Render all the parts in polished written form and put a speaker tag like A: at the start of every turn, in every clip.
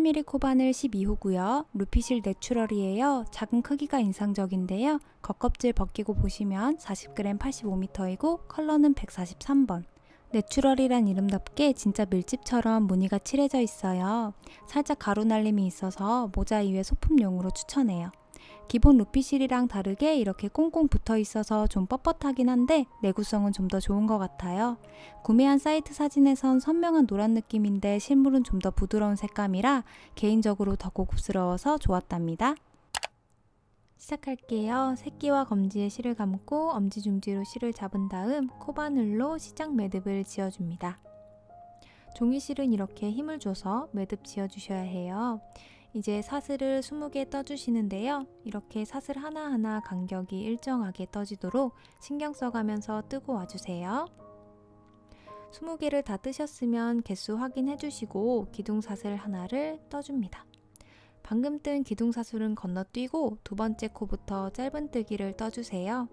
A: 30mm 코바늘 12호고요. 루피실 내추럴이에요. 작은 크기가 인상적인데요. 겉껍질 벗기고 보시면 40g 85m이고 컬러는 143번. 내추럴이란 이름답게 진짜 밀집처럼 무늬가 칠해져 있어요. 살짝 가루 날림이 있어서 모자 이외 소품용으로 추천해요. 기본 루피실이랑 다르게 이렇게 꽁꽁 붙어 있어서 좀 뻣뻣하긴 한데 내구성은 좀 더 좋은 것 같아요. 구매한 사이트 사진에선 선명한 노란 느낌인데 실물은 좀 더 부드러운 색감이라 개인적으로 더 고급스러워서 좋았답니다. 시작할게요. 새끼와 검지에 실을 감고 엄지중지로 실을 잡은 다음 코바늘로 시작 매듭을 지어줍니다. 종이실은 이렇게 힘을 줘서 매듭 지어주셔야 해요. 이제 사슬을 20개 떠주시는데요. 이렇게 사슬 하나하나 간격이 일정하게 떠지도록 신경 써가면서 뜨고 와주세요. 20개를 다 뜨셨으면 개수 확인해 주시고 기둥사슬 하나를 떠줍니다. 방금 뜬 기둥사슬은 건너뛰고 두 번째 코부터 짧은뜨기를 떠주세요.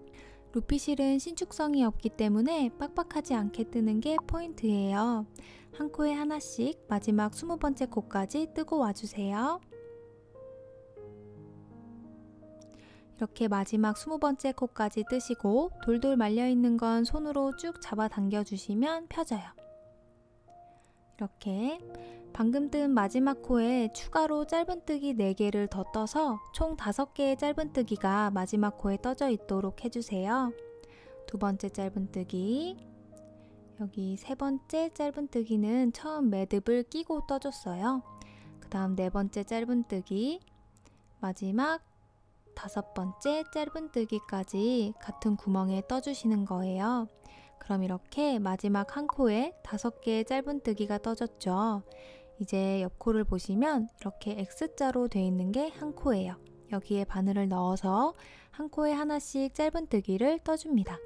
A: 루피실은 신축성이 없기 때문에 빡빡하지 않게 뜨는 게 포인트예요. 한 코에 하나씩 마지막 20번째 코까지 뜨고 와주세요. 이렇게 마지막 20번째 코까지 뜨시고 돌돌 말려있는 건 손으로 쭉 잡아 당겨주시면 펴져요. 이렇게 방금 뜬 마지막 코에 추가로 짧은뜨기 4개를 더 떠서 총 5개의 짧은뜨기가 마지막 코에 떠져 있도록 해주세요. 두 번째 짧은뜨기, 여기 세 번째 짧은뜨기는 처음 매듭을 끼고 떠줬어요. 그 다음 네 번째 짧은뜨기, 마지막 5번째 짧은뜨기까지 같은 구멍에 떠주시는 거예요. 그럼 이렇게 마지막 한 코에 5개의 짧은뜨기가 떠졌죠. 이제 옆 코를 보시면 이렇게 X자로 되어 있는 게 한 코예요. 여기에 바늘을 넣어서 한 코에 하나씩 짧은뜨기를 떠줍니다.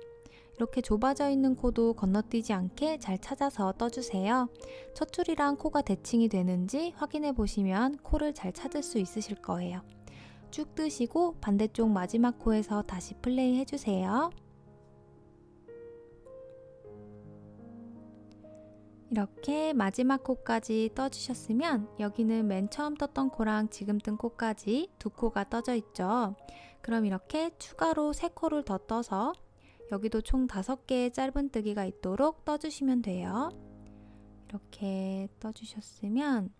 A: 이렇게 좁아져 있는 코도 건너뛰지 않게 잘 찾아서 떠주세요. 첫 줄이랑 코가 대칭이 되는지 확인해 보시면 코를 잘 찾을 수 있으실 거예요. 쭉 뜨시고 반대쪽 마지막 코에서 다시 플레이 해주세요. 이렇게 마지막 코까지 떠주셨으면 여기는 맨 처음 떴던 코랑 지금 뜬 코까지 두 코가 떠져 있죠. 그럼 이렇게 추가로 3코를 더 떠서 여기도 총 5개의 짧은뜨기가 있도록 떠주시면 돼요. 이렇게 떠주셨으면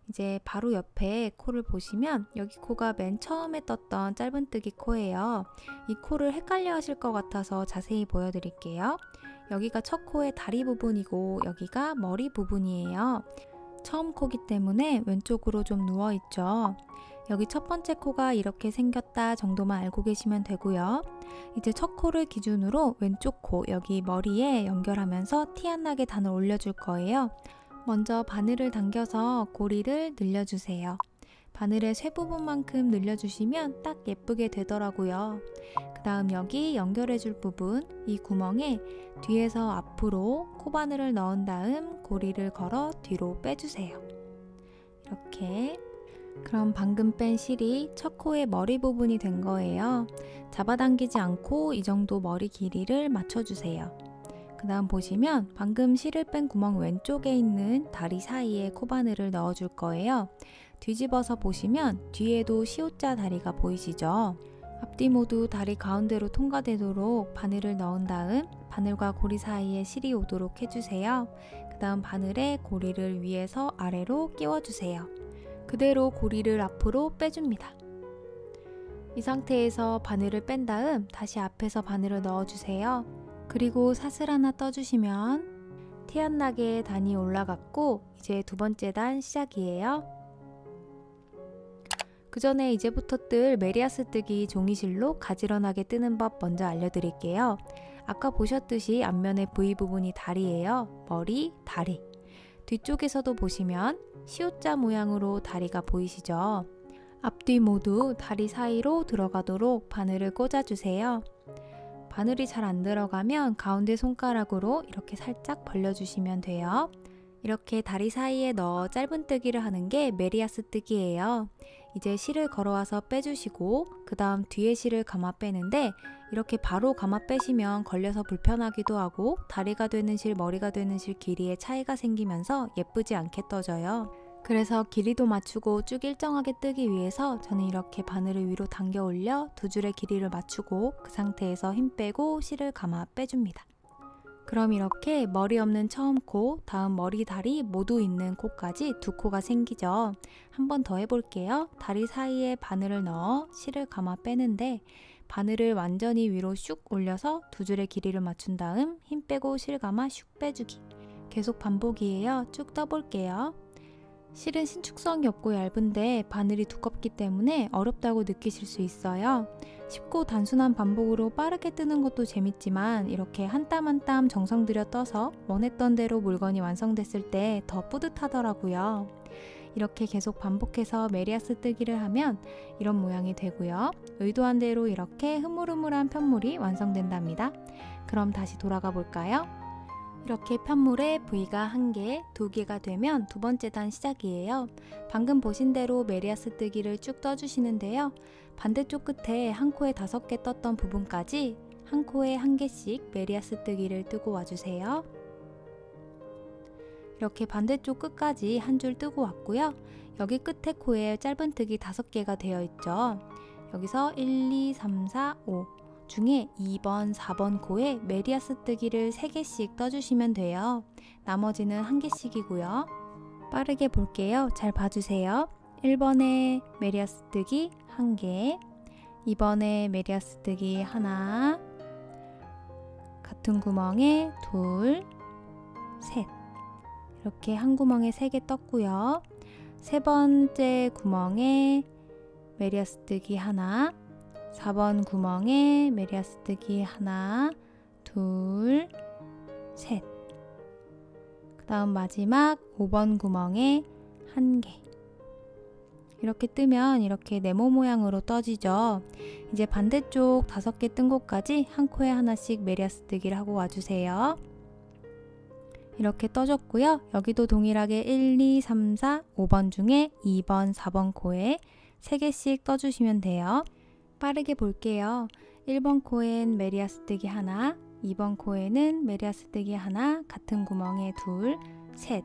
A: 이제 바로 옆에 코를 보시면 여기 코가 맨 처음에 떴던 짧은뜨기 코예요. 이 코를 헷갈려 하실 것 같아서 자세히 보여드릴게요. 여기가 첫 코의 다리 부분이고 여기가 머리 부분이에요. 처음 코기 때문에 왼쪽으로 좀 누워있죠. 여기 첫 번째 코가 이렇게 생겼다 정도만 알고 계시면 되고요. 이제 첫 코를 기준으로 왼쪽 코 여기 머리에 연결하면서 티 안 나게 단을 올려줄 거예요. 먼저 바늘을 당겨서 고리를 늘려주세요. 바늘의 쇠 부분만큼 늘려주시면 딱 예쁘게 되더라고요. 그 다음 여기 연결해줄 부분, 이 구멍에 뒤에서 앞으로 코바늘을 넣은 다음 고리를 걸어 뒤로 빼주세요. 이렇게. 그럼 방금 뺀 실이 첫 코의 머리 부분이 된 거예요. 잡아당기지 않고 이 정도 머리 길이를 맞춰주세요. 그 다음 보시면 방금 실을 뺀 구멍 왼쪽에 있는 다리 사이에 코바늘을 넣어줄 거예요. 뒤집어서 보시면 뒤에도 시옷자 다리가 보이시죠? 앞뒤 모두 다리 가운데로 통과되도록 바늘을 넣은 다음 바늘과 고리 사이에 실이 오도록 해주세요. 그 다음 바늘에 고리를 위에서 아래로 끼워주세요. 그대로 고리를 앞으로 빼줍니다. 이 상태에서 바늘을 뺀 다음 다시 앞에서 바늘을 넣어주세요. 그리고 사슬 하나 떠주시면 티 안 나게 단이 올라갔고 이제 두 번째 단 시작이에요. 그 전에 이제부터 뜰 메리아스 뜨기 종이실로 가지런하게 뜨는 법 먼저 알려드릴게요. 아까 보셨듯이 앞면의 V 부분이 다리예요. 머리, 다리. 뒤쪽에서도 보시면 시옷자 모양으로 다리가 보이시죠? 앞뒤 모두 다리 사이로 들어가도록 바늘을 꽂아주세요. 바늘이 잘 안 들어가면 가운데 손가락으로 이렇게 살짝 벌려주시면 돼요. 이렇게 다리 사이에 넣어 짧은뜨기를 하는 게 메리아스 뜨기예요. 이제 실을 걸어와서 빼주시고 그 다음 뒤에 실을 감아 빼는데 이렇게 바로 감아 빼시면 걸려서 불편하기도 하고 다리가 되는 실, 머리가 되는 실 길이에 차이가 생기면서 예쁘지 않게 떠져요. 그래서 길이도 맞추고 쭉 일정하게 뜨기 위해서 저는 이렇게 바늘을 위로 당겨 올려 두 줄의 길이를 맞추고 그 상태에서 힘 빼고 실을 감아 빼줍니다. 그럼 이렇게 머리 없는 처음 코, 다음 머리, 다리 모두 있는 코까지 두 코가 생기죠. 한 번 더 해볼게요. 다리 사이에 바늘을 넣어 실을 감아 빼는데 바늘을 완전히 위로 슉 올려서 두 줄의 길이를 맞춘 다음 힘 빼고 실 감아 슉 빼주기. 계속 반복이에요. 쭉 떠볼게요. 실은 신축성이 없고 얇은데 바늘이 두껍기 때문에 어렵다고 느끼실 수 있어요. 쉽고 단순한 반복으로 빠르게 뜨는 것도 재밌지만 이렇게 한 땀 한 땀 정성 들여 떠서 원했던 대로 물건이 완성됐을 때 더 뿌듯하더라고요. 이렇게 계속 반복해서 메리아스 뜨기를 하면 이런 모양이 되고요. 의도한 대로 이렇게 흐물흐물한 편물이 완성된답니다. 그럼 다시 돌아가 볼까요? 이렇게 편물에 V가 1개, 2개가 되면 두 번째 단 시작이에요. 방금 보신 대로 메리아스 뜨기를 쭉 떠주시는데요. 반대쪽 끝에 한 코에 5개 떴던 부분까지 한 코에 1개씩 메리아스 뜨기를 뜨고 와주세요. 이렇게 반대쪽 끝까지 한 줄 뜨고 왔고요. 여기 끝에 코에 짧은뜨기 5개가 되어 있죠. 여기서 1, 2, 3, 4, 5 중에 2번, 4번 코에 메리아스 뜨기를 3개씩 떠주시면 돼요. 나머지는 1개씩이고요. 빠르게 볼게요. 잘 봐주세요. 1번에 메리아스 뜨기 1개, 2번에 메리아스 뜨기 1, 같은 구멍에 2, 셋. 이렇게 한 구멍에 3개 떴고요. 세 번째 구멍에 메리아스 뜨기 1, 4번 구멍에 메리아스 뜨기 1, 2, 셋. 그 다음 마지막 5번 구멍에 1개. 이렇게 뜨면 이렇게 네모 모양으로 떠지죠. 이제 반대쪽 5개 뜬 곳까지 한 코에 하나씩 메리아스 뜨기를 하고 와주세요. 이렇게 떠줬고요. 여기도 동일하게 1, 2, 3, 4, 5번 중에 2번, 4번 코에 3개씩 떠주시면 돼요. 빠르게 볼게요. 1번 코엔 메리아스 뜨기 1, 2번 코에는 메리아스 뜨기 1, 같은 구멍에 2, 셋.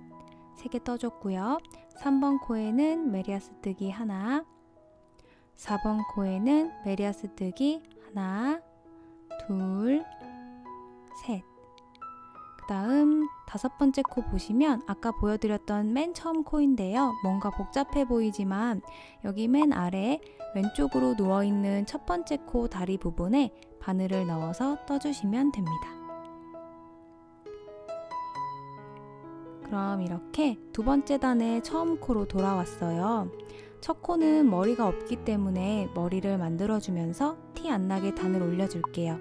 A: 3개 떠줬고요. 3번 코에는 메리아스 뜨기 1, 4번 코에는 메리아스 뜨기 1, 2, 셋. 그 다음 5번째 코 보시면 아까 보여드렸던 맨 처음 코인데요. 뭔가 복잡해 보이지만 여기 맨 아래 왼쪽으로 누워있는 첫 번째 코 다리 부분에 바늘을 넣어서 떠주시면 됩니다. 그럼 이렇게 두 번째 단의 처음 코로 돌아왔어요. 첫 코는 머리가 없기 때문에 머리를 만들어주면서 티 안 나게 단을 올려줄게요.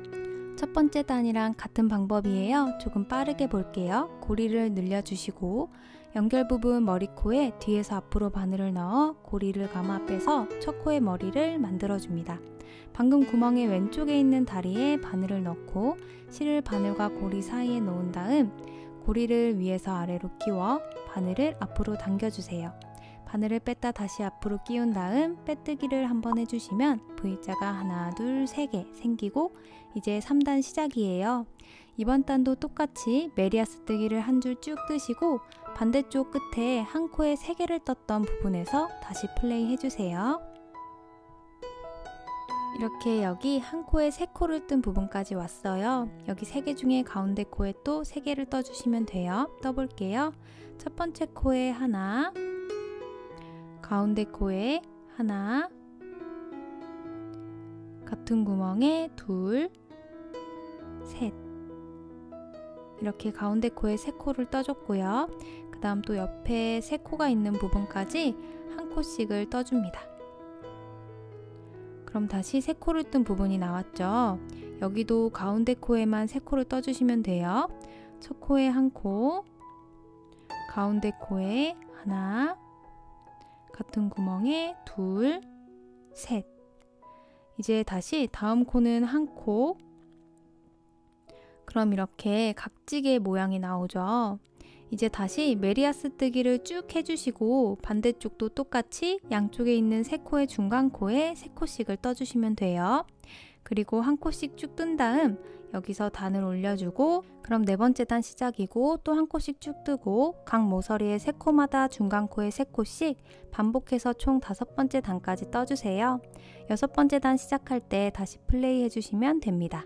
A: 첫 번째 단이랑 같은 방법이에요. 조금 빠르게 볼게요. 고리를 늘려주시고 연결 부분 머리코에 뒤에서 앞으로 바늘을 넣어 고리를 감아 빼서 첫 코의 머리를 만들어줍니다. 방금 구멍의 왼쪽에 있는 다리에 바늘을 넣고 실을 바늘과 고리 사이에 놓은 다음 고리를 위에서 아래로 끼워 바늘을 앞으로 당겨주세요. 바늘을 뺐다 다시 앞으로 끼운 다음 빼뜨기를 한번 해주시면 V자가 하나, 둘, 3개 생기고 이제 3단 시작이에요. 이번 단도 똑같이 메리아스 뜨기를 한 줄 쭉 뜨시고 반대쪽 끝에 한 코에 3개를 떴던 부분에서 다시 플레이 해주세요. 이렇게 여기 한 코에 3코를 뜬 부분까지 왔어요. 여기 3개 중에 가운데 코에 또 3개를 떠주시면 돼요. 떠볼게요. 첫 번째 코에 하나, 가운데 코에 하나, 같은 구멍에 2, 셋. 이렇게 가운데 코에 3코를 떠줬고요. 그 다음 또 옆에 3코가 있는 부분까지 한 코씩을 떠줍니다. 그럼 다시 3코를 뜬 부분이 나왔죠. 여기도 가운데 코에만 3코를 떠주시면 돼요. 첫 코에 1코, 가운데 코에 하나, 같은 구멍에 2, 셋. 이제 다시 다음 코는 1코. 그럼 이렇게 각지게 모양이 나오죠. 이제 다시 메리아스 뜨기를 쭉 해주시고 반대쪽도 똑같이 양쪽에 있는 3코의 중간 코에 3코씩을 떠주시면 돼요. 그리고 한 코씩 쭉 뜬 다음 여기서 단을 올려주고, 그럼 네 번째 단 시작이고 또 한 코씩 쭉 뜨고 각 모서리의 세 코마다 중간 코에 세 코씩 반복해서 총 5번째 단까지 떠주세요. 6번째 단 시작할 때 다시 플레이 해주시면 됩니다.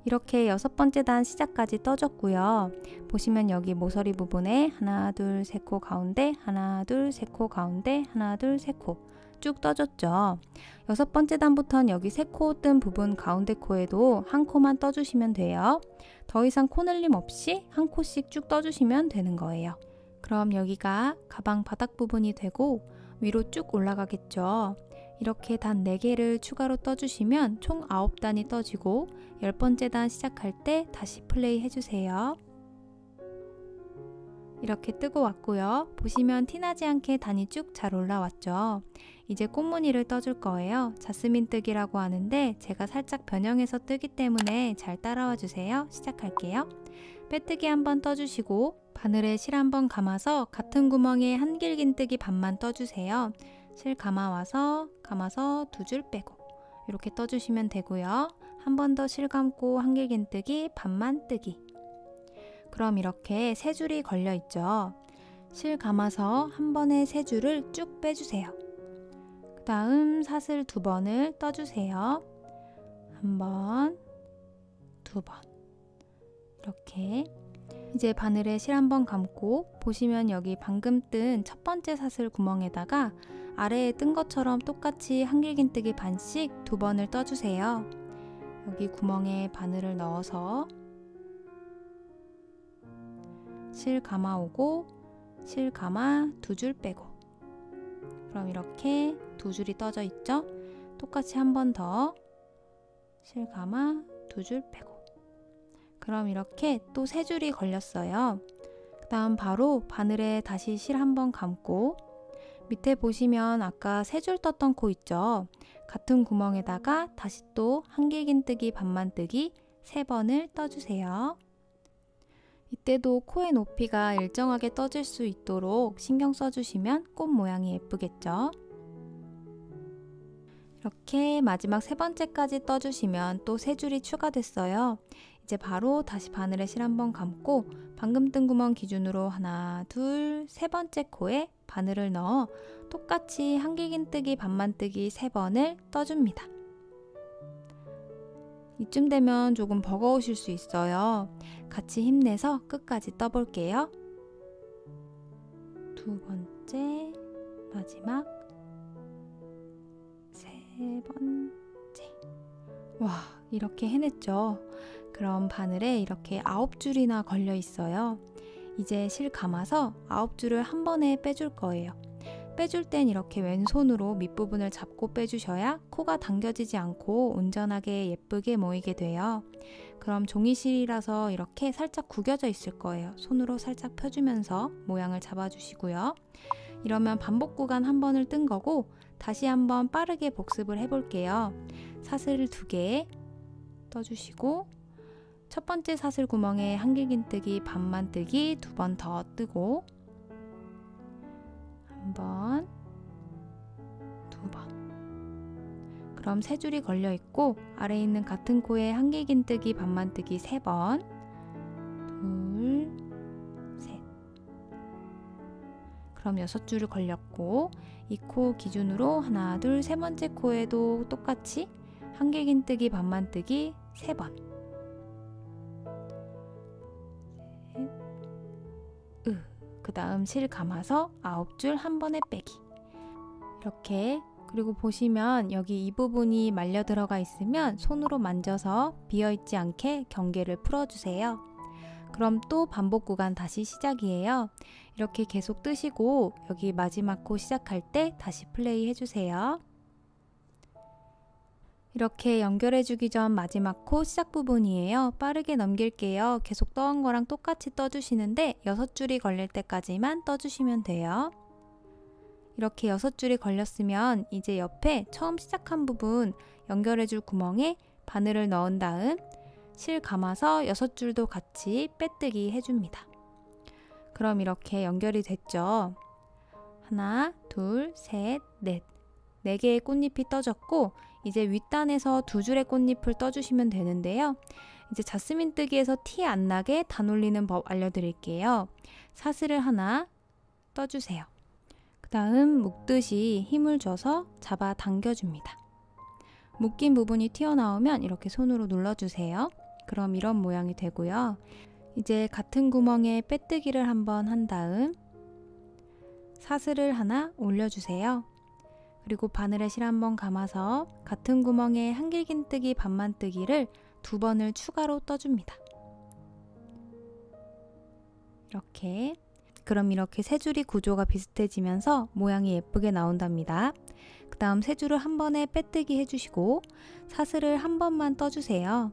A: 이렇게 6번째 단 시작까지 떠줬고요. 보시면 여기 모서리 부분에 하나, 둘, 세 코 가운데, 하나, 둘, 세 코 가운데, 하나, 둘, 세 코 쭉 떠줬죠. 6번째 단부터는 여기 세 코 뜬 부분 가운데 코에도 한 코만 떠주시면 돼요. 더 이상 코늘림 없이 한 코씩 쭉 떠주시면 되는 거예요. 그럼 여기가 가방 바닥 부분이 되고 위로 쭉 올라가겠죠. 이렇게 단 4개를 추가로 떠주시면 총 9단이 떠지고 10번째 단 시작할 때 다시 플레이 해주세요. 이렇게 뜨고 왔고요. 보시면 티나지 않게 단이 쭉 잘 올라왔죠. 이제 꽃무늬를 떠줄 거예요. 자스민 뜨기라고 하는데 제가 살짝 변형해서 뜨기 때문에 잘 따라와 주세요. 시작할게요. 빼뜨기 한번 떠주시고 바늘에 실 한번 감아서 같은 구멍에 한길긴뜨기 반만 떠주세요. 실 감아서 2줄 빼고 이렇게 떠주시면 되고요. 한 번 더 실 감고 한길긴뜨기 반만 뜨기. 그럼 이렇게 3줄이 걸려 있죠. 실 감아서 한 번에 3줄을 쭉 빼주세요. 그 다음 사슬 2번을 떠주세요. 1번, 2번 이렇게. 이제 바늘에 실 한번 감고 보시면 여기 방금 뜬 첫 번째 사슬 구멍에다가 아래에 뜬 것처럼 똑같이 한길긴뜨기 반씩 2번을 떠주세요. 여기 구멍에 바늘을 넣어서 실 감아오고 실 감아 2줄 빼고, 그럼 이렇게 2줄이 떠져 있죠? 똑같이 한 번 더 실 감아 2줄 빼고, 그럼 이렇게 또 3줄이 걸렸어요. 그 다음 바로 바늘에 다시 실 한번 감고 밑에 보시면 아까 3줄 떴던 코 있죠? 같은 구멍에다가 다시 또 한길긴뜨기 반만 뜨기 3번을 떠주세요. 이때도 코의 높이가 일정하게 떠질 수 있도록 신경 써주시면 꽃 모양이 예쁘겠죠? 이렇게 마지막 3번째까지 떠주시면 또 3줄이 추가됐어요. 이제 바로 다시 바늘에 실 한번 감고 방금 뜬 구멍 기준으로 하나, 둘, 3번째 코에 바늘을 넣어 똑같이 한길긴뜨기 반만 뜨기 3번을 떠줍니다. 이쯤 되면 조금 버거우실 수 있어요. 같이 힘내서 끝까지 떠볼게요. 2번째, 마지막 3번째. 와, 이렇게 해냈죠? 그럼 바늘에 이렇게 9줄이나 걸려 있어요. 이제 실 감아서 9줄을 한 번에 빼줄 거예요. 빼줄 땐 이렇게 왼손으로 밑부분을 잡고 빼주셔야 코가 당겨지지 않고 온전하게 예쁘게 모이게 돼요. 그럼 종이실이라서 이렇게 살짝 구겨져 있을 거예요. 손으로 살짝 펴주면서 모양을 잡아주시고요. 이러면 반복 구간 한 번을 뜬 거고 다시 한번 빠르게 복습을 해볼게요. 사슬을 2개 떠주시고 첫 번째 사슬 구멍에 한길긴뜨기 반만 뜨기 2번 더 뜨고 1번, 2번. 그럼 3줄이 걸려 있고 아래에 있는 같은 코에 한길긴뜨기 반만 뜨기 3번, 2, 셋. 그럼 6줄을 걸렸고 이 코 기준으로 하나, 둘, 3번째 코에도 똑같이 한길긴뜨기 반만 뜨기 3번. 그 다음 실 감아서 9줄 한 번에 빼기. 이렇게. 그리고 보시면 여기 이 부분이 말려 들어가 있으면 손으로 만져서 비어있지 않게 경계를 풀어주세요. 그럼 또 반복 구간 다시 시작이에요. 이렇게 계속 뜨시고 여기 마지막 코 시작할 때 다시 플레이 해주세요. 이렇게 연결해주기 전 마지막 코 시작 부분이에요. 빠르게 넘길게요. 계속 떠온 거랑 똑같이 떠주시는데 6줄이 걸릴 때까지만 떠주시면 돼요. 이렇게 6줄이 걸렸으면 이제 옆에 처음 시작한 부분 연결해줄 구멍에 바늘을 넣은 다음 실 감아서 6줄도 같이 빼뜨기 해줍니다. 그럼 이렇게 연결이 됐죠. 하나, 둘, 셋, 넷. 4개의 꽃잎이 떠졌고 이제 윗단에서 2줄의 꽃잎을 떠주시면 되는데요. 이제 자스민 뜨기에서 티 안 나게 단 올리는 법 알려드릴게요. 사슬을 하나 떠주세요. 그 다음 묶듯이 힘을 줘서 잡아 당겨줍니다. 묶인 부분이 튀어나오면 이렇게 손으로 눌러주세요. 그럼 이런 모양이 되고요. 이제 같은 구멍에 빼뜨기를 한번 한 다음 사슬을 하나 올려주세요. 그리고 바늘에 실 한번 감아서 같은 구멍에 한길긴뜨기 반만뜨기를 2번을 추가로 떠줍니다. 이렇게. 그럼 이렇게 세 줄이 구조가 비슷해지면서 모양이 예쁘게 나온답니다. 그 다음 세 줄을 한 번에 빼뜨기 해주시고 사슬을 한 번만 떠주세요.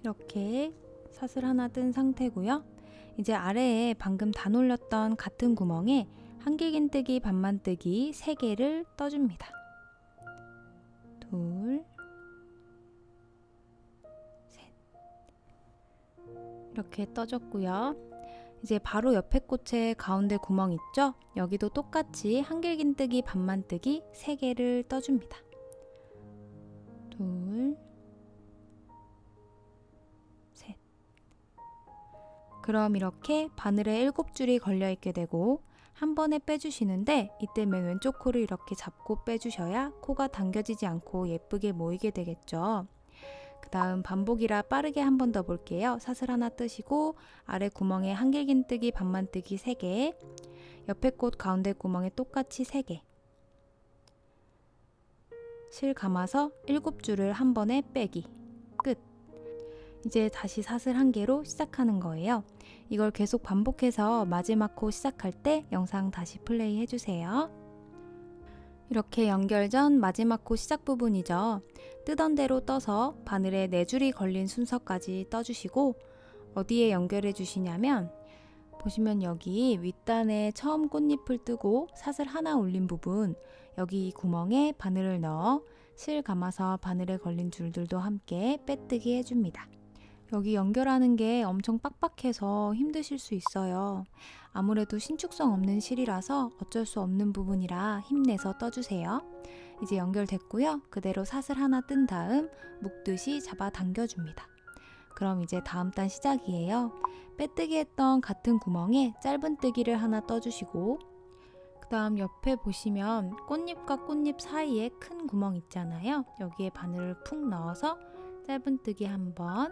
A: 이렇게 사슬 하나 뜬 상태고요. 이제 아래에 방금 단 올렸던 같은 구멍에 한길긴뜨기 반만뜨기 3개를 떠줍니다. 둘, 셋. 이렇게 떠줬고요. 이제 바로 옆에 꽃의 가운데 구멍 있죠? 여기도 똑같이 한길긴뜨기 반만뜨기 3개를 떠줍니다. 둘, 셋. 그럼 이렇게 바늘에 7줄이 걸려있게 되고 한 번에 빼주시는데 이때 맨 왼쪽 코를 이렇게 잡고 빼주셔야 코가 당겨지지 않고 예쁘게 모이게 되겠죠. 그 다음 반복이라 빠르게 한 번 더 볼게요. 사슬 하나 뜨시고 아래 구멍에 한길긴뜨기 반만뜨기 3개, 옆에 꽃 가운데 구멍에 똑같이 3개, 실 감아서 7줄을 한 번에 빼기, 끝. 이제 다시 사슬 1개로 시작하는 거예요. 이걸 계속 반복해서 마지막 코 시작할 때 영상 다시 플레이 해주세요. 이렇게 연결 전 마지막 코 시작 부분이죠. 뜨던 대로 떠서 바늘에 4줄이 걸린 순서까지 떠주시고 어디에 연결해 주시냐면 보시면 여기 윗단에 처음 꽃잎을 뜨고 사슬 하나 올린 부분, 여기 이 구멍에 바늘을 넣어 실 감아서 바늘에 걸린 줄들도 함께 빼뜨기 해줍니다. 여기 연결하는 게 엄청 빡빡해서 힘드실 수 있어요. 아무래도 신축성 없는 실이라서 어쩔 수 없는 부분이라 힘내서 떠주세요. 이제 연결됐고요. 그대로 사슬 하나 뜬 다음 묶듯이 잡아 당겨줍니다. 그럼 이제 다음 단 시작이에요. 빼뜨기 했던 같은 구멍에 짧은뜨기를 하나 떠주시고 그 다음 옆에 보시면 꽃잎과 꽃잎 사이에 큰 구멍 있잖아요. 여기에 바늘을 푹 넣어서 짧은뜨기 한 번,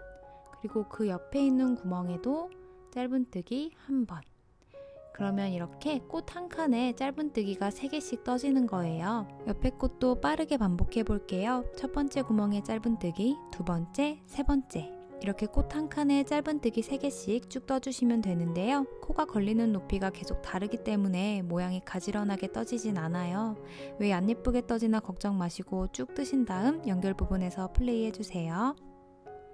A: 그리고 그 옆에 있는 구멍에도 짧은뜨기 한 번. 그러면 이렇게 꽃 한 칸에 짧은뜨기가 3개씩 떠지는 거예요. 옆에 꽃도 빠르게 반복해 볼게요. 첫 번째 구멍에 짧은뜨기, 두 번째, 세 번째. 이렇게 꽃 한 칸에 짧은뜨기 3개씩 쭉 떠주시면 되는데요. 코가 걸리는 높이가 계속 다르기 때문에 모양이 가지런하게 떠지진 않아요. 왜 안 예쁘게 떠지나 걱정 마시고 쭉 뜨신 다음 연결 부분에서 플레이 해주세요.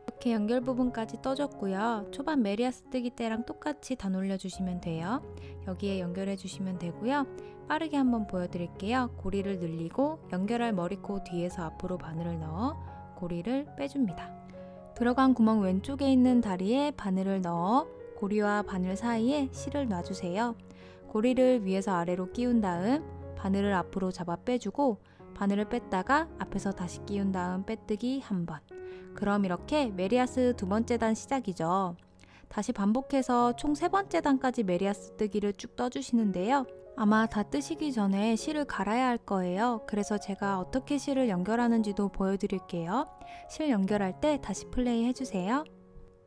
A: 이렇게 연결 부분까지 떠줬고요. 초반 메리아스 뜨기 때랑 똑같이 단 올려주시면 돼요. 여기에 연결해 주시면 되고요. 빠르게 한번 보여드릴게요. 고리를 늘리고 연결할 머리코 뒤에서 앞으로 바늘을 넣어 고리를 빼줍니다. 들어간 구멍 왼쪽에 있는 다리에 바늘을 넣어 고리와 바늘 사이에 실을 놔주세요. 고리를 위에서 아래로 끼운 다음 바늘을 앞으로 잡아 빼주고 바늘을 뺐다가 앞에서 다시 끼운 다음 빼뜨기 한 번. 그럼 이렇게 메리아스 2번째 단 시작이죠. 다시 반복해서 총 3번째 단까지 메리아스 뜨기를 쭉 떠주시는데요. 아마 다 뜨시기 전에 실을 갈아야 할 거예요. 그래서 제가 어떻게 실을 연결하는지도 보여드릴게요. 실 연결할 때 다시 플레이 해주세요.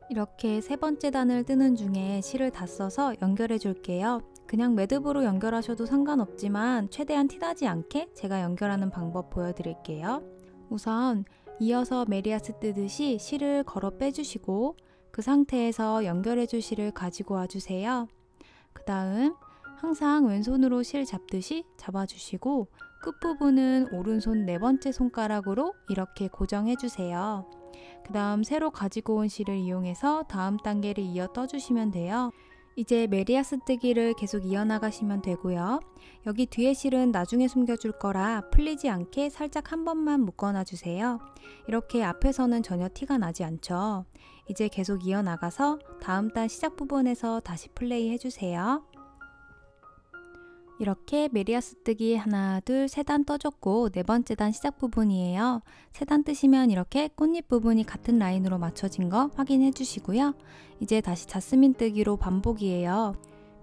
A: 이렇게 3번째 단을 뜨는 중에 실을 다 써서 연결해 줄게요. 그냥 매듭으로 연결하셔도 상관없지만 최대한 티나지 않게 제가 연결하는 방법 보여드릴게요. 우선 이어서 메리아스 뜨듯이 실을 걸어 빼주시고 그 상태에서 연결해 줄 실을 가지고 와주세요. 그 다음 항상 왼손으로 실 잡듯이 잡아주시고 끝부분은 오른손 4번째 손가락으로 이렇게 고정해 주세요. 그 다음 새로 가지고 온 실을 이용해서 다음 단계를 이어 떠주시면 돼요. 이제 메리아스 뜨기를 계속 이어나가시면 되고요. 여기 뒤에 실은 나중에 숨겨줄 거라 풀리지 않게 살짝 한 번만 묶어놔 주세요. 이렇게 앞에서는 전혀 티가 나지 않죠. 이제 계속 이어나가서 다음 단 시작 부분에서 다시 플레이 해주세요. 이렇게 메리아스 뜨기 하나, 둘, 세 단 떠줬고 네 번째 단 시작 부분이에요. 세 단 뜨시면 이렇게 꽃잎 부분이 같은 라인으로 맞춰진 거 확인해 주시고요. 이제 다시 자스민 뜨기로 반복이에요.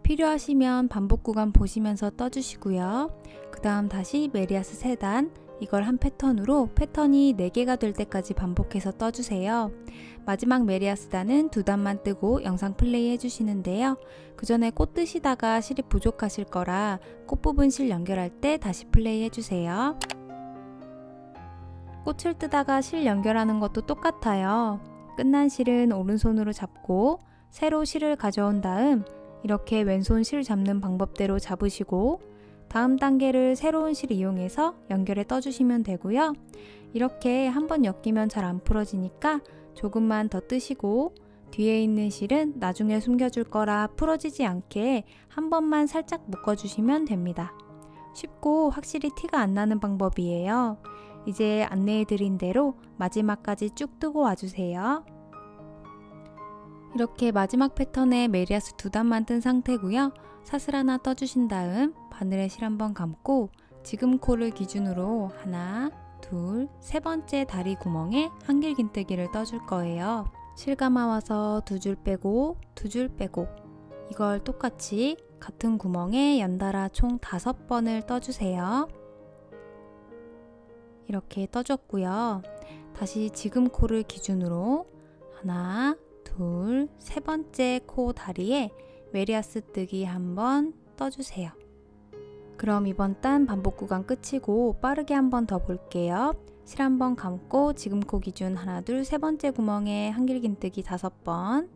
A: 필요하시면 반복 구간 보시면서 떠주시고요. 그 다음 다시 메리아스 세 단, 이걸 한 패턴으로 패턴이 4개가 될 때까지 반복해서 떠주세요. 마지막 메리아스 단은 2단만 뜨고 영상 플레이 해주시는데요. 그 전에 꽃 뜨시다가 실이 부족하실 거라 꽃 부분 실 연결할 때 다시 플레이 해주세요. 꽃을 뜨다가 실 연결하는 것도 똑같아요. 끝난 실은 오른손으로 잡고 새로 실을 가져온 다음 이렇게 왼손 실 잡는 방법대로 잡으시고 다음 단계를 새로운 실 이용해서 연결해 떠주시면 되고요. 이렇게 한번 엮이면 잘 안 풀어지니까 조금만 더 뜨시고 뒤에 있는 실은 나중에 숨겨줄 거라 풀어지지 않게 한 번만 살짝 묶어주시면 됩니다. 쉽고 확실히 티가 안 나는 방법이에요. 이제 안내해 드린 대로 마지막까지 쭉 뜨고 와주세요. 이렇게 마지막 패턴에 메리아스 2단만 뜬 상태고요. 사슬 하나 떠주신 다음 바늘에 실 한번 감고 지금 코를 기준으로 하나, 둘, 세 번째 다리 구멍에 한길긴뜨기를 떠줄 거예요. 실 감아와서 2줄 빼고 2줄 빼고 이걸 똑같이 같은 구멍에 연달아 총 5번을 떠주세요. 이렇게 떠줬고요. 다시 지금 코를 기준으로 하나, 둘, 세 번째 코 다리에 메리아스 뜨기 한번 떠주세요. 그럼 이번 단 반복 구간 끝이고 빠르게 한번 더 볼게요. 실 한번 감고 지금 코 기준 하나, 둘, 세 번째 구멍에 한길긴뜨기 5번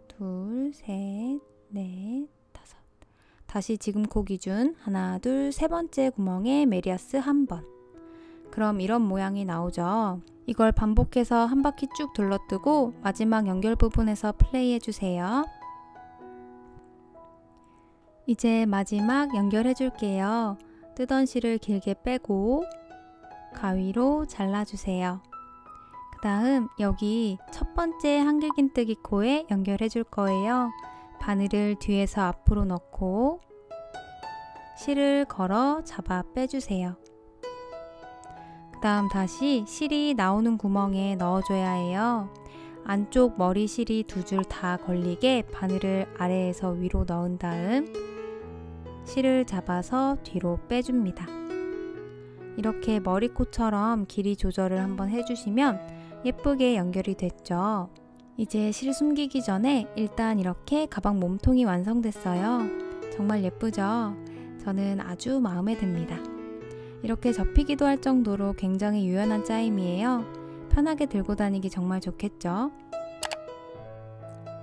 A: 둘, 셋, 넷, 5 다시 지금 코 기준 하나, 둘, 세 번째 구멍에 메리아스 1번 그럼 이런 모양이 나오죠. 이걸 반복해서 한 바퀴 쭉 둘러뜨고 마지막 연결 부분에서 플레이 해주세요. 이제 마지막 연결해 줄게요. 뜨던 실을 길게 빼고 가위로 잘라주세요. 그 다음 여기 첫 번째 한길긴뜨기 코에 연결해 줄 거예요. 바늘을 뒤에서 앞으로 넣고 실을 걸어 잡아 빼주세요. 그 다음 다시 실이 나오는 구멍에 넣어줘야 해요. 안쪽 머리 실이 2줄 다 걸리게 바늘을 아래에서 위로 넣은 다음 실을 잡아서 뒤로 빼줍니다. 이렇게 머리코처럼 길이 조절을 한번 해주시면 예쁘게 연결이 됐죠. 이제 실 숨기기 전에 일단 이렇게 가방 몸통이 완성됐어요. 정말 예쁘죠? 저는 아주 마음에 듭니다. 이렇게 접히기도 할 정도로 굉장히 유연한 짜임이에요. 편하게 들고 다니기 정말 좋겠죠?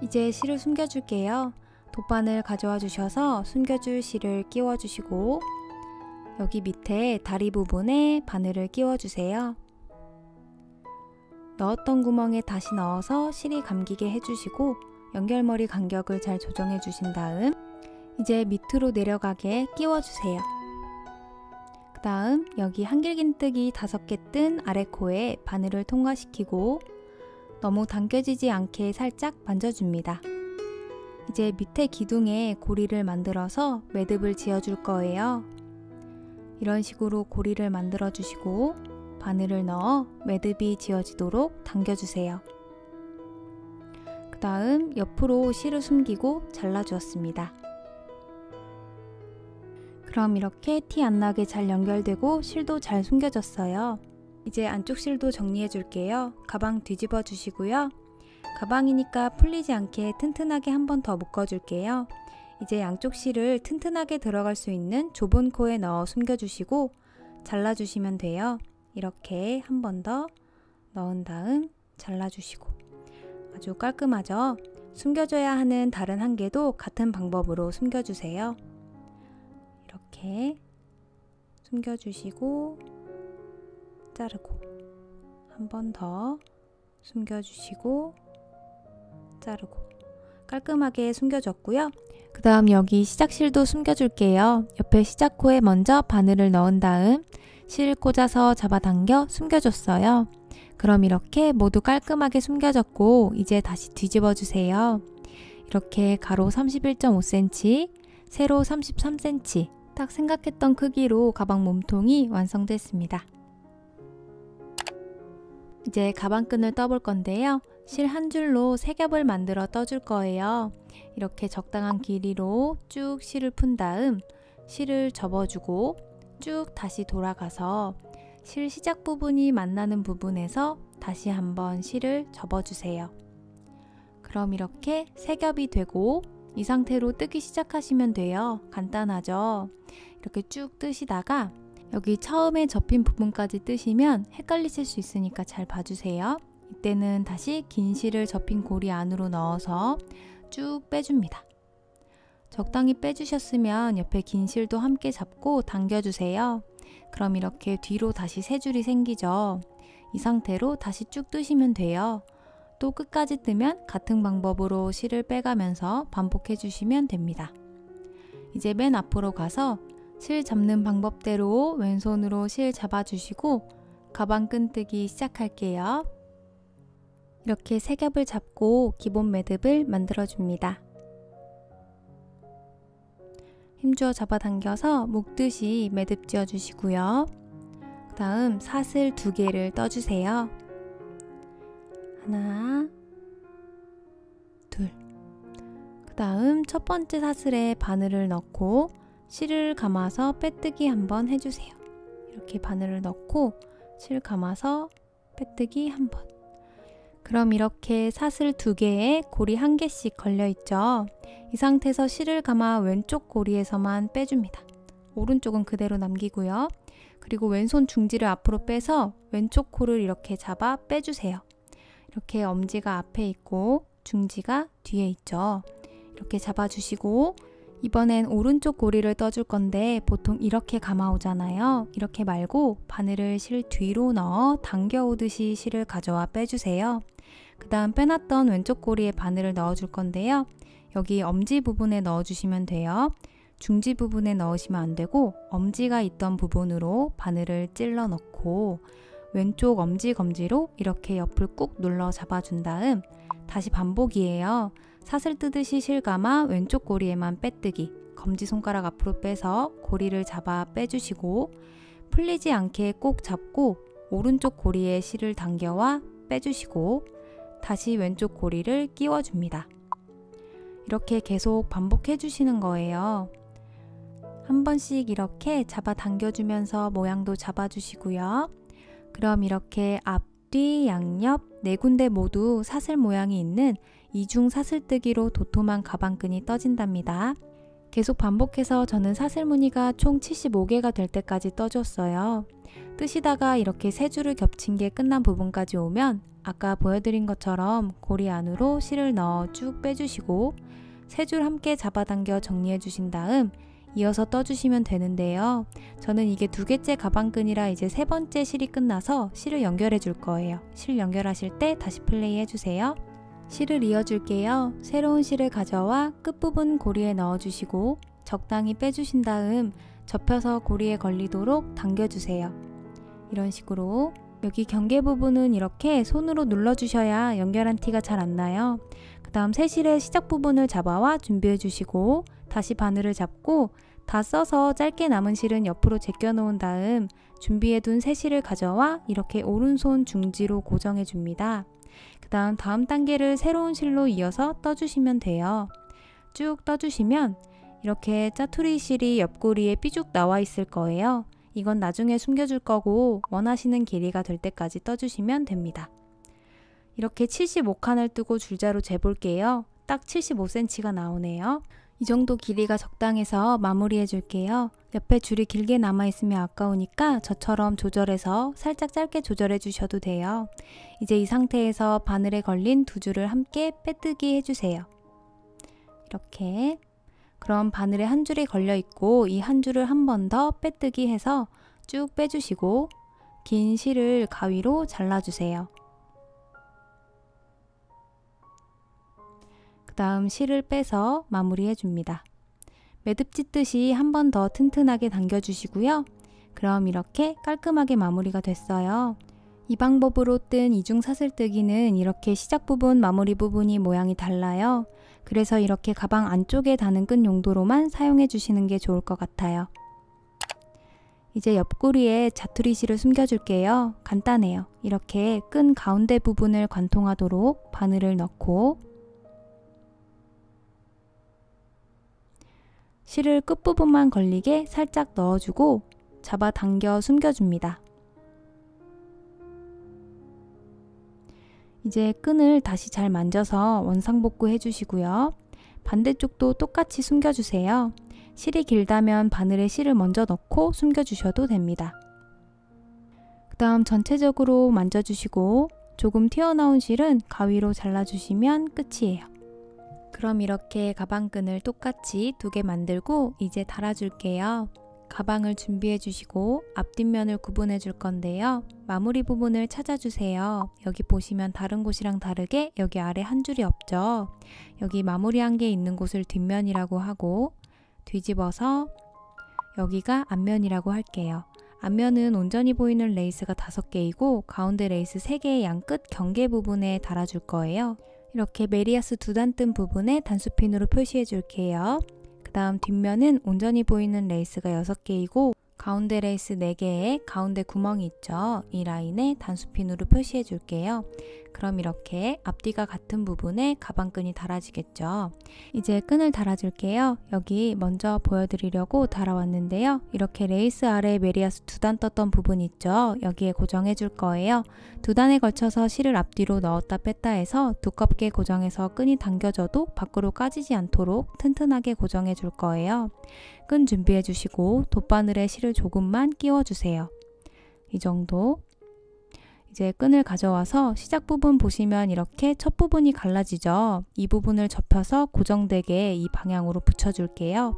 A: 이제 실을 숨겨줄게요. 돗바늘 가져와 주셔서 숨겨줄 실을 끼워주시고 여기 밑에 다리 부분에 바늘을 끼워주세요. 넣었던 구멍에 다시 넣어서 실이 감기게 해주시고 연결머리 간격을 잘 조정해 주신 다음 이제 밑으로 내려가게 끼워주세요. 그 다음 여기 한길긴뜨기 5개 뜬 아래 코에 바늘을 통과시키고 너무 당겨지지 않게 살짝 만져줍니다. 이제 밑에 기둥에 고리를 만들어서 매듭을 지어줄 거예요. 이런 식으로 고리를 만들어 주시고 바늘을 넣어 매듭이 지어지도록 당겨주세요. 그 다음 옆으로 실을 숨기고 잘라주었습니다. 그럼 이렇게 티 안 나게 잘 연결되고 실도 잘 숨겨졌어요. 이제 안쪽 실도 정리해 줄게요. 가방 뒤집어 주시고요. 가방이니까 풀리지 않게 튼튼하게 한 번 더 묶어 줄게요. 이제 양쪽 실을 튼튼하게 들어갈 수 있는 좁은 코에 넣어 숨겨주시고 잘라주시면 돼요. 이렇게 한 번 더 넣은 다음 잘라주시고 아주 깔끔하죠? 숨겨줘야 하는 다른 한 개도 같은 방법으로 숨겨주세요. 이렇게 숨겨주시고 자르고 한 번 더 숨겨주시고 자르고 깔끔하게 숨겨줬고요. 그 다음 여기 시작실도 숨겨줄게요. 옆에 시작코에 먼저 바늘을 넣은 다음 실 꽂아서 잡아당겨 숨겨줬어요. 그럼 이렇게 모두 깔끔하게 숨겨졌고 이제 다시 뒤집어 주세요. 이렇게 가로 31.5cm, 세로 33cm 딱 생각했던 크기로 가방 몸통이 완성됐습니다. 이제 가방끈을 떠볼 건데요. 실 한 줄로 세 겹을 만들어 떠줄 거예요. 이렇게 적당한 길이로 쭉 실을 푼 다음 실을 접어주고 쭉 다시 돌아가서 실 시작 부분이 만나는 부분에서 다시 한번 실을 접어주세요. 그럼 이렇게 세 겹이 되고 이 상태로 뜨기 시작하시면 돼요. 간단하죠? 이렇게 쭉 뜨시다가 여기 처음에 접힌 부분까지 뜨시면 헷갈리실 수 있으니까 잘 봐주세요. 이때는 다시 긴 실을 접힌 고리 안으로 넣어서 쭉 빼줍니다. 적당히 빼주셨으면 옆에 긴 실도 함께 잡고 당겨주세요. 그럼 이렇게 뒤로 다시 세 줄이 생기죠. 이 상태로 다시 쭉 뜨시면 돼요. 또 끝까지 뜨면 같은 방법으로 실을 빼가면서 반복해 주시면 됩니다. 이제 맨 앞으로 가서 실 잡는 방법대로 왼손으로 실 잡아주시고 가방 끈뜨기 시작할게요. 이렇게 세 겹을 잡고 기본 매듭을 만들어줍니다. 힘주어 잡아당겨서 묶듯이 매듭 지어주시고요. 그 다음 사슬 2개를 떠주세요. 하나, 둘. 그 다음 첫 번째 사슬에 바늘을 넣고 실을 감아서 빼뜨기 한번 해주세요. 이렇게 바늘을 넣고 실 감아서 빼뜨기 한번. 그럼 이렇게 사슬 2개에 고리 1개씩 걸려있죠. 이 상태에서 실을 감아 왼쪽 고리에서만 빼줍니다. 오른쪽은 그대로 남기고요. 그리고 왼손 중지를 앞으로 빼서 왼쪽 코를 이렇게 잡아 빼주세요. 이렇게 엄지가 앞에 있고 중지가 뒤에 있죠. 이렇게 잡아주시고 이번엔 오른쪽 고리를 떠줄 건데 보통 이렇게 감아오잖아요. 이렇게 말고 바늘을 실 뒤로 넣어 당겨오듯이 실을 가져와 빼주세요. 그 다음 빼놨던 왼쪽 고리에 바늘을 넣어줄 건데요. 여기 엄지 부분에 넣어주시면 돼요. 중지 부분에 넣으시면 안 되고 엄지가 있던 부분으로 바늘을 찔러 넣고 왼쪽 엄지 검지로 이렇게 옆을 꾹 눌러 잡아준 다음 다시 반복이에요. 사슬 뜨듯이 실 감아 왼쪽 고리에만 빼뜨기, 검지손가락 앞으로 빼서 고리를 잡아 빼주시고 풀리지 않게 꼭 잡고 오른쪽 고리에 실을 당겨와 빼주시고 다시 왼쪽 고리를 끼워줍니다. 이렇게 계속 반복해 주시는 거예요. 한 번씩 이렇게 잡아 당겨주면서 모양도 잡아주시고요. 그럼 이렇게 앞뒤, 양옆 네 군데 모두 사슬 모양이 있는 이중 사슬뜨기로 도톰한 가방끈이 떠진답니다. 계속 반복해서 저는 사슬 무늬가 총 75개가 될 때까지 떠줬어요. 뜨시다가 이렇게 세 줄을 겹친 게 끝난 부분까지 오면 아까 보여드린 것처럼 고리 안으로 실을 넣어 쭉 빼주시고 세 줄 함께 잡아당겨 정리해 주신 다음 이어서 떠주시면 되는데요. 저는 이게 2개째 가방끈이라 이제 3번째 실이 끝나서 실을 연결해 줄 거예요. 실 연결하실 때 다시 플레이 해주세요. 실을 이어줄게요. 새로운 실을 가져와 끝부분 고리에 넣어주시고 적당히 빼주신 다음 접혀서 고리에 걸리도록 당겨주세요. 이런 식으로 여기 경계 부분은 이렇게 손으로 눌러주셔야 연결한 티가 잘 안 나요. 그 다음 새 실의 시작 부분을 잡아와 준비해 주시고 다시 바늘을 잡고 다 써서 짧게 남은 실은 옆으로 제껴 놓은 다음 준비해 둔 새 실을 가져와 이렇게 오른손 중지로 고정해 줍니다. 그 다음 단계를 새로운 실로 이어서 떠주시면 돼요. 쭉 떠주시면 이렇게 짜투리 실이 옆구리에 삐죽 나와 있을 거예요. 이건 나중에 숨겨줄 거고 원하시는 길이가 될 때까지 떠주시면 됩니다. 이렇게 75칸을 뜨고 줄자로 재볼게요. 딱 75cm가 나오네요. 이 정도 길이가 적당해서 마무리해 줄게요. 옆에 줄이 길게 남아있으면 아까우니까 저처럼 조절해서 살짝 짧게 조절해 주셔도 돼요. 이제 이 상태에서 바늘에 걸린 2줄을 함께 빼뜨기 해주세요. 이렇게. 그럼 바늘에 한 줄이 걸려 있고 이 한 줄을 한 번 더 빼뜨기 해서 쭉 빼주시고 긴 실을 가위로 잘라주세요. 그 다음 실을 빼서 마무리해 줍니다. 매듭 찢듯이 한 번 더 튼튼하게 당겨주시고요. 그럼 이렇게 깔끔하게 마무리가 됐어요. 이 방법으로 뜬 이중 사슬뜨기는 이렇게 시작 부분, 마무리 부분이 모양이 달라요. 그래서 이렇게 가방 안쪽에 다는 끈 용도로만 사용해 주시는 게 좋을 것 같아요. 이제 옆구리에 자투리 실을 숨겨줄게요. 간단해요. 이렇게 끈 가운데 부분을 관통하도록 바늘을 넣고 실을 끝부분만 걸리게 살짝 넣어주고 잡아당겨 숨겨줍니다. 이제 끈을 다시 잘 만져서 원상복구 해주시고요. 반대쪽도 똑같이 숨겨주세요. 실이 길다면 바늘에 실을 먼저 넣고 숨겨주셔도 됩니다. 그 다음 전체적으로 만져주시고 조금 튀어나온 실은 가위로 잘라주시면 끝이에요. 그럼 이렇게 가방끈을 똑같이 2개 만들고 이제 달아줄게요. 가방을 준비해 주시고 앞뒷면을 구분해 줄 건데요. 마무리 부분을 찾아주세요. 여기 보시면 다른 곳이랑 다르게 여기 아래 한 줄이 없죠. 여기 마무리한 게 있는 곳을 뒷면이라고 하고 뒤집어서 여기가 앞면이라고 할게요. 앞면은 온전히 보이는 레이스가 5개이고 가운데 레이스 3개의 양끝 경계 부분에 달아줄 거예요. 이렇게 메리아스 2단 뜬 부분에 단수핀으로 표시해 줄게요. 그 다음 뒷면은 온전히 보이는 레이스가 6개이고 가운데 레이스 4개에 가운데 구멍이 있죠. 이 라인에 단수핀으로 표시해 줄게요. 그럼 이렇게 앞뒤가 같은 부분에 가방끈이 달아지겠죠. 이제 끈을 달아줄게요. 여기 먼저 보여드리려고 달아왔는데요. 이렇게 레이스 아래 메리아스 2단 떴던 부분 있죠. 여기에 고정해 줄 거예요. 2단에 걸쳐서 실을 앞뒤로 넣었다 뺐다 해서 두껍게 고정해서 끈이 당겨져도 밖으로 까지지 않도록 튼튼하게 고정해 줄 거예요. 끈 준비해 주시고 돗바늘에 실을 조금만 끼워 주세요. 이 정도. 이제 끈을 가져와서 시작 부분 보시면 이렇게 첫 부분이 갈라지죠. 이 부분을 접혀서 고정되게 이 방향으로 붙여줄게요.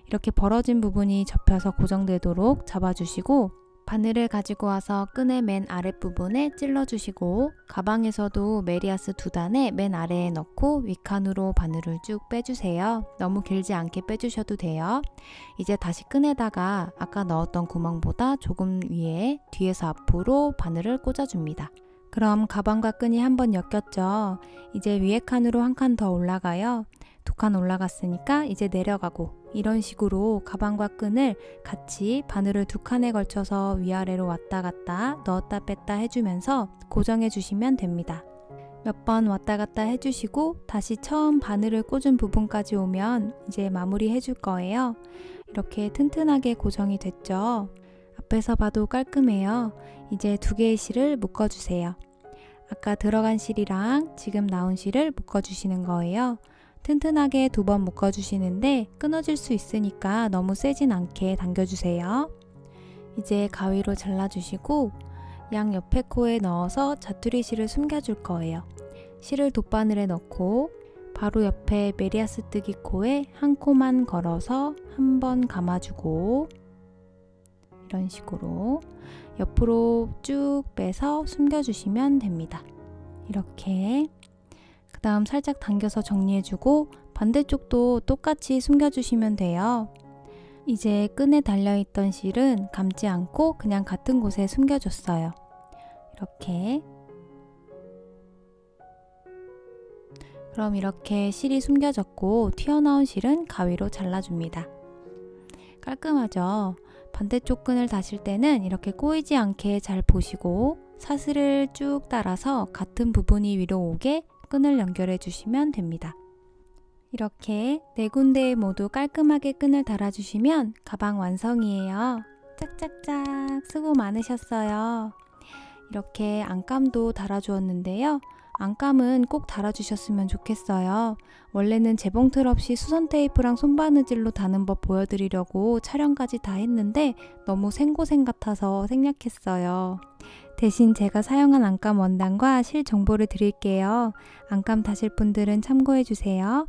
A: 이렇게 벌어진 부분이 접혀서 고정되도록 잡아주시고 바늘을 가지고 와서 끈의 맨 아랫부분에 찔러주시고 가방에서도 메리아스 2단에 맨 아래에 넣고 윗칸으로 바늘을 쭉 빼주세요. 너무 길지 않게 빼주셔도 돼요. 이제 다시 끈에다가 아까 넣었던 구멍보다 조금 위에 뒤에서 앞으로 바늘을 꽂아줍니다. 그럼 가방과 끈이 한번 엮였죠. 이제 위에 칸으로 한 칸 더 올라가요. 2칸 올라갔으니까 이제 내려가고 이런 식으로 가방과 끈을 같이 바늘을 2칸에 걸쳐서 위아래로 왔다 갔다 넣었다 뺐다 해주면서 고정해 주시면 됩니다. 몇 번 왔다 갔다 해주시고 다시 처음 바늘을 꽂은 부분까지 오면 이제 마무리 해줄 거예요. 이렇게 튼튼하게 고정이 됐죠. 앞에서 봐도 깔끔해요. 이제 2개의 실을 묶어주세요. 아까 들어간 실이랑 지금 나온 실을 묶어주시는 거예요. 튼튼하게 2번 묶어주시는데 끊어질 수 있으니까 너무 세진 않게 당겨주세요. 이제 가위로 잘라주시고 양 옆에 코에 넣어서 자투리 실을 숨겨줄 거예요. 실을 돗바늘에 넣고 바로 옆에 메리아스 뜨기 코에 한 코만 걸어서 한 번 감아주고 이런 식으로 옆으로 쭉 빼서 숨겨주시면 됩니다. 이렇게 그 다음 살짝 당겨서 정리해주고 반대쪽도 똑같이 숨겨주시면 돼요. 이제 끈에 달려있던 실은 감지 않고 그냥 같은 곳에 숨겨줬어요. 이렇게. 그럼 이렇게 실이 숨겨졌고 튀어나온 실은 가위로 잘라줍니다. 깔끔하죠? 반대쪽 끈을 다실 때는 이렇게 꼬이지 않게 잘 보시고 사슬을 쭉 따라서 같은 부분이 위로 오게 끈을 연결해 주시면 됩니다. 이렇게 4군데에 모두 깔끔하게 끈을 달아주시면 가방 완성이에요. 짝짝짝 수고 많으셨어요. 이렇게 안감도 달아주었는데요. 안감은 꼭 달아주셨으면 좋겠어요. 원래는 재봉틀 없이 수선 테이프랑 손바느질로 다는 법 보여드리려고 촬영까지 다 했는데 너무 생고생 같아서 생략했어요. 대신 제가 사용한 안감 원단과 실 정보를 드릴게요. 안감 다실 분들은 참고해주세요.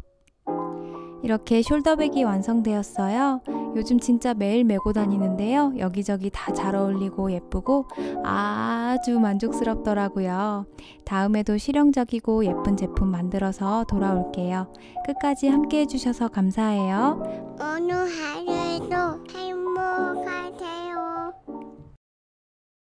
A: 이렇게 숄더백이 완성되었어요. 요즘 진짜 매일 메고 다니는데요. 여기저기 다 잘 어울리고 예쁘고 아주 만족스럽더라고요. 다음에도 실용적이고 예쁜 제품 만들어서 돌아올게요. 끝까지 함께 해주셔서 감사해요.
B: 오늘 하루도 행복하세요.